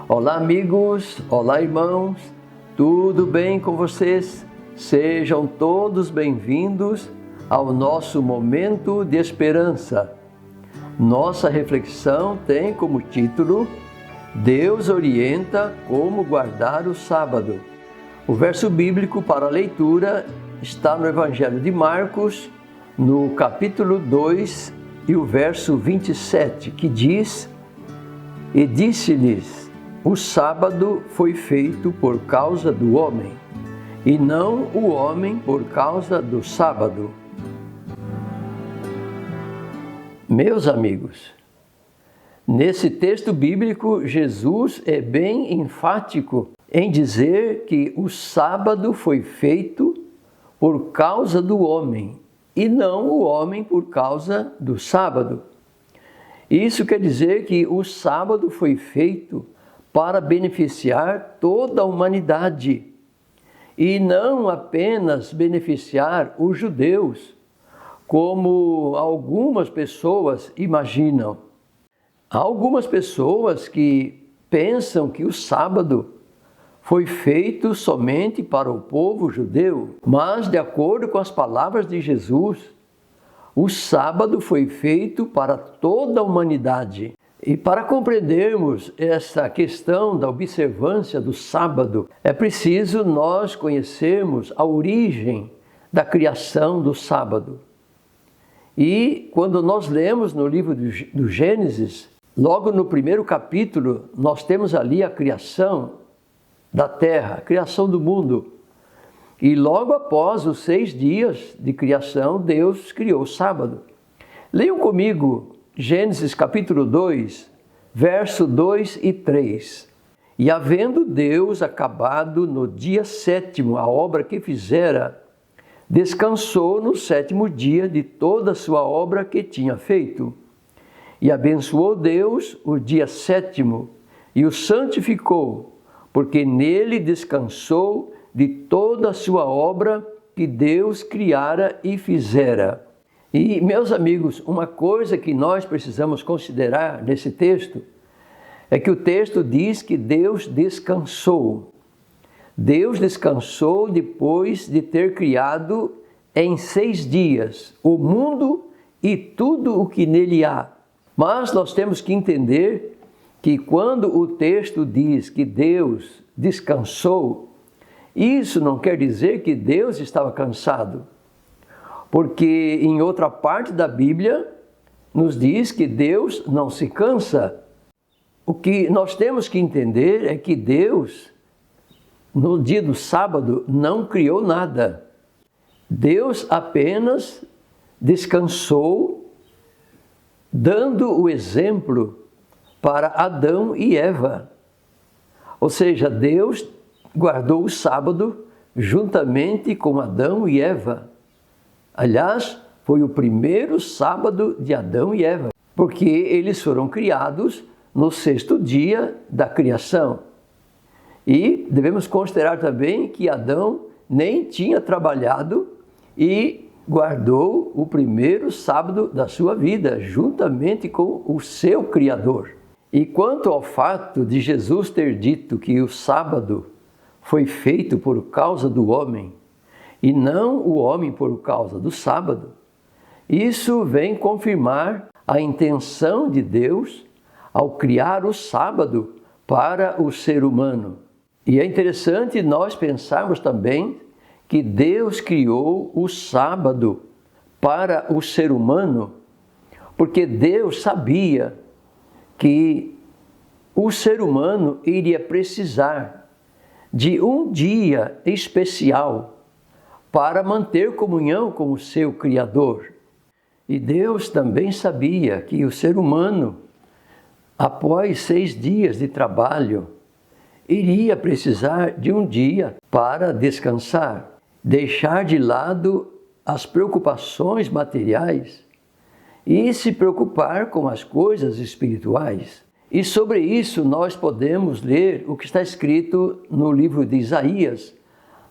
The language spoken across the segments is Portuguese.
Olá amigos, olá irmãos, tudo bem com vocês? Sejam todos bem-vindos ao nosso momento de esperança. Nossa reflexão tem como título Deus orienta como guardar o sábado. O verso bíblico para a leitura está no Evangelho de Marcos, no capítulo 2 e o verso 27, que diz: E disse-lhes: O sábado foi feito por causa do homem, e não o homem por causa do sábado. Meus amigos, nesse texto bíblico, Jesus é bem enfático em dizer que o sábado foi feito por causa do homem, e não o homem por causa do sábado. Isso quer dizer que o sábado foi feito para beneficiar toda a humanidade e não apenas beneficiar os judeus, como algumas pessoas imaginam. Há algumas pessoas que pensam que o sábado foi feito somente para o povo judeu, mas de acordo com as palavras de Jesus, o sábado foi feito para toda a humanidade. E para compreendermos essa questão da observância do sábado, é preciso nós conhecermos a origem da criação do sábado. E quando nós lemos no livro do Gênesis, logo no primeiro capítulo, nós temos ali a criação da terra, a criação do mundo. E logo após os 6 dias de criação, Deus criou o sábado. Leiam comigo Gênesis capítulo 2, verso 2 e 3. E havendo Deus acabado no dia 7º a obra que fizera, descansou no 7º dia de toda a sua obra que tinha feito. E abençoou Deus o dia 7º e o santificou, porque nele descansou de toda a sua obra que Deus criara e fizera. E, meus amigos, uma coisa que nós precisamos considerar nesse texto é que o texto diz que Deus descansou. Deus descansou depois de ter criado em 6 dias o mundo e tudo o que nele há. Mas nós temos que entender que quando o texto diz que Deus descansou, isso não quer dizer que Deus estava cansado. Porque em outra parte da Bíblia nos diz que Deus não se cansa. O que nós temos que entender é que Deus, no dia do sábado, não criou nada. Deus apenas descansou, dando o exemplo para Adão e Eva. Ou seja, Deus guardou o sábado juntamente com Adão e Eva. Aliás, foi o primeiro sábado de Adão e Eva, porque eles foram criados no 6º dia da criação. E devemos considerar também que Adão nem tinha trabalhado e guardou o primeiro sábado da sua vida, juntamente com o seu Criador. E quanto ao fato de Jesus ter dito que o sábado foi feito por causa do homem, e não o homem por causa do sábado, isso vem confirmar a intenção de Deus ao criar o sábado para o ser humano. E é interessante nós pensarmos também que Deus criou o sábado para o ser humano, porque Deus sabia que o ser humano iria precisar de um dia especial para manter comunhão com o seu Criador. E Deus também sabia que o ser humano, após 6 dias de trabalho, iria precisar de um dia para descansar, deixar de lado as preocupações materiais e se preocupar com as coisas espirituais. E sobre isso nós podemos ler o que está escrito no livro de Isaías,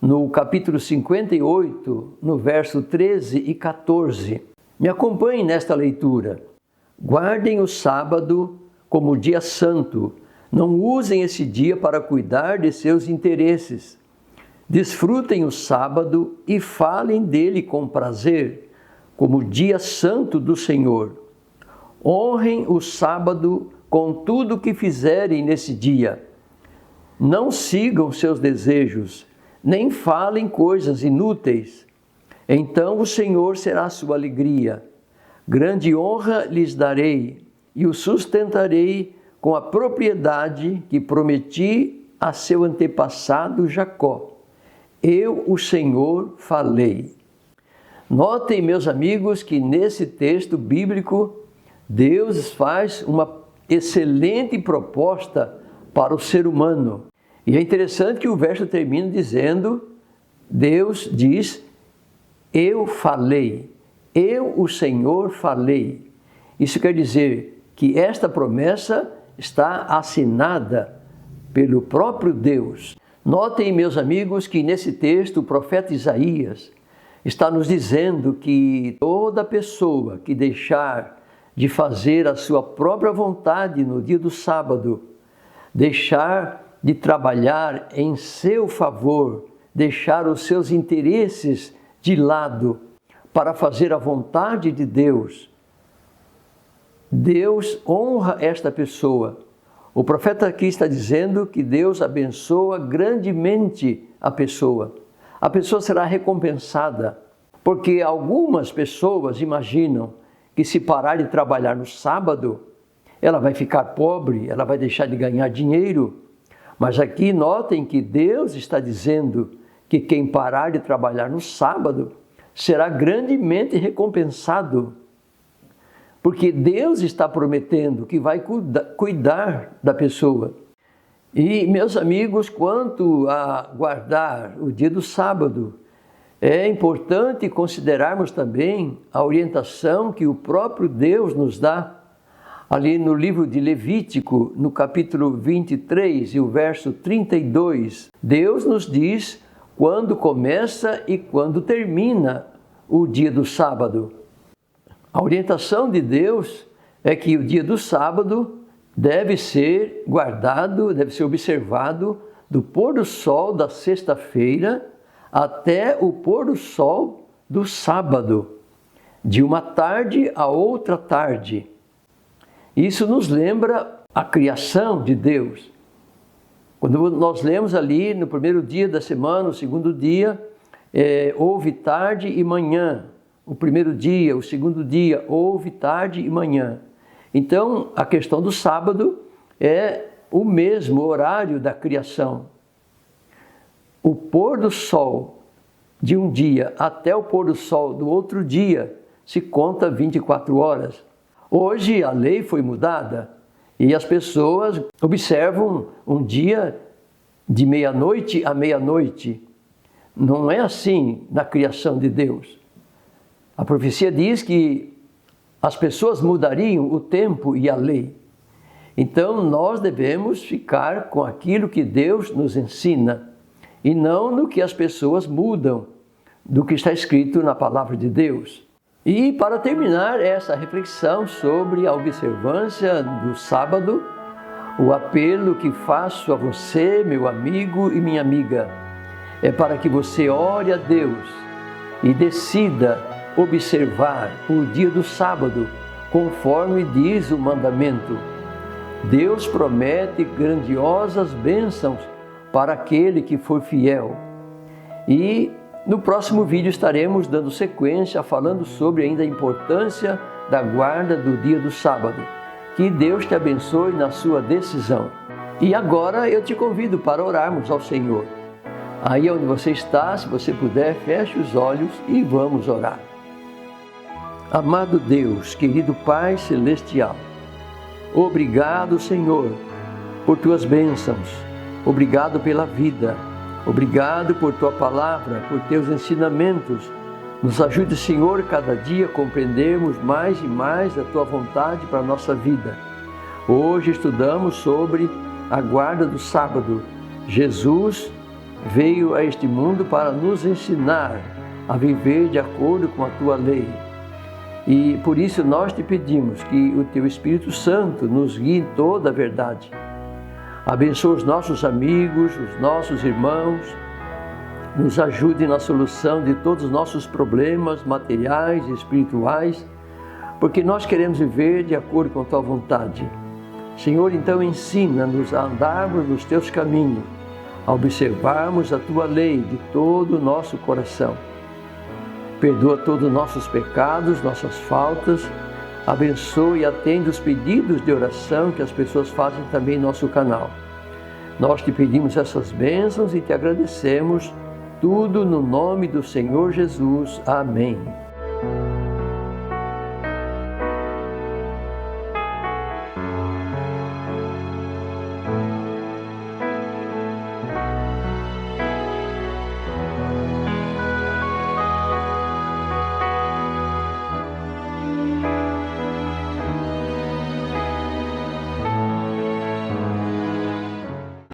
no capítulo 58, no verso 13 e 14. Me acompanhem nesta leitura. Guardem o sábado como dia santo. Não usem esse dia para cuidar de seus interesses. Desfrutem o sábado e falem dele com prazer, como dia santo do Senhor. Honrem o sábado com tudo o que fizerem nesse dia. Não sigam seus desejos, nem falem coisas inúteis. Então o Senhor será sua alegria. Grande honra lhes darei e o sustentarei com a propriedade que prometi a seu antepassado Jacó. Eu, o Senhor, falei. Notem, meus amigos, que nesse texto bíblico, Deus faz uma excelente proposta para o ser humano. E é interessante que o verso termina dizendo, Deus diz, eu falei, eu, o Senhor, falei. Isso quer dizer que esta promessa está assinada pelo próprio Deus. Notem, meus amigos, que nesse texto o profeta Isaías está nos dizendo que toda pessoa que deixar de fazer a sua própria vontade no dia do sábado, deixar de trabalhar em seu favor, deixar os seus interesses de lado para fazer a vontade de Deus, Deus honra esta pessoa. O profeta aqui está dizendo que Deus abençoa grandemente a pessoa. A pessoa será recompensada, porque algumas pessoas imaginam que se parar de trabalhar no sábado, ela vai ficar pobre, ela vai deixar de ganhar dinheiro. Mas aqui notem que Deus está dizendo que quem parar de trabalhar no sábado será grandemente recompensado. Porque Deus está prometendo que vai cuidar da pessoa. E, meus amigos, quanto a guardar o dia do sábado, é importante considerarmos também a orientação que o próprio Deus nos dá. Ali no livro de Levítico, no capítulo 23 e o verso 32, Deus nos diz quando começa e quando termina o dia do sábado. A orientação de Deus é que o dia do sábado deve ser guardado, deve ser observado do pôr do sol da sexta-feira até o pôr do sol do sábado, de uma tarde a outra tarde. Isso nos lembra a criação de Deus. Quando nós lemos ali no primeiro dia da semana, no segundo dia, houve tarde e manhã. O primeiro dia, o segundo dia, houve tarde e manhã. Então, a questão do sábado é o mesmo horário da criação. O pôr do sol de um dia até o pôr do sol do outro dia se conta 24 horas. Hoje a lei foi mudada e as pessoas observam um dia de meia-noite a meia-noite. Não é assim na criação de Deus. A profecia diz que as pessoas mudariam o tempo e a lei. Então nós devemos ficar com aquilo que Deus nos ensina e não no que as pessoas mudam do que está escrito na palavra de Deus. E para terminar essa reflexão sobre a observância do sábado, o apelo que faço a você, meu amigo e minha amiga, é para que você ore a Deus e decida observar o dia do sábado, conforme diz o mandamento. Deus promete grandiosas bênçãos para aquele que for fiel. E no próximo vídeo estaremos dando sequência, falando sobre ainda a importância da guarda do dia do sábado. Que Deus te abençoe na sua decisão. E agora eu te convido para orarmos ao Senhor. Aí onde você está, se você puder, feche os olhos e vamos orar. Amado Deus, querido Pai Celestial, obrigado, Senhor, por tuas bênçãos. Obrigado pela vida. Obrigado por tua palavra, por teus ensinamentos. Nos ajude, Senhor, cada dia a compreendermos mais e mais a tua vontade para a nossa vida. Hoje estudamos sobre a guarda do sábado. Jesus veio a este mundo para nos ensinar a viver de acordo com a tua lei. E por isso nós te pedimos que o teu Espírito Santo nos guie em toda a verdade. Abençoa os nossos amigos, os nossos irmãos, nos ajude na solução de todos os nossos problemas materiais e espirituais, porque nós queremos viver de acordo com a tua vontade. Senhor, então ensina-nos a andarmos nos teus caminhos, a observarmos a tua lei de todo o nosso coração. Perdoa todos os nossos pecados, nossas faltas, abençoe e atende os pedidos de oração que as pessoas fazem também em nosso canal. Nós te pedimos essas bênçãos e te agradecemos, tudo no nome do Senhor Jesus. Amém.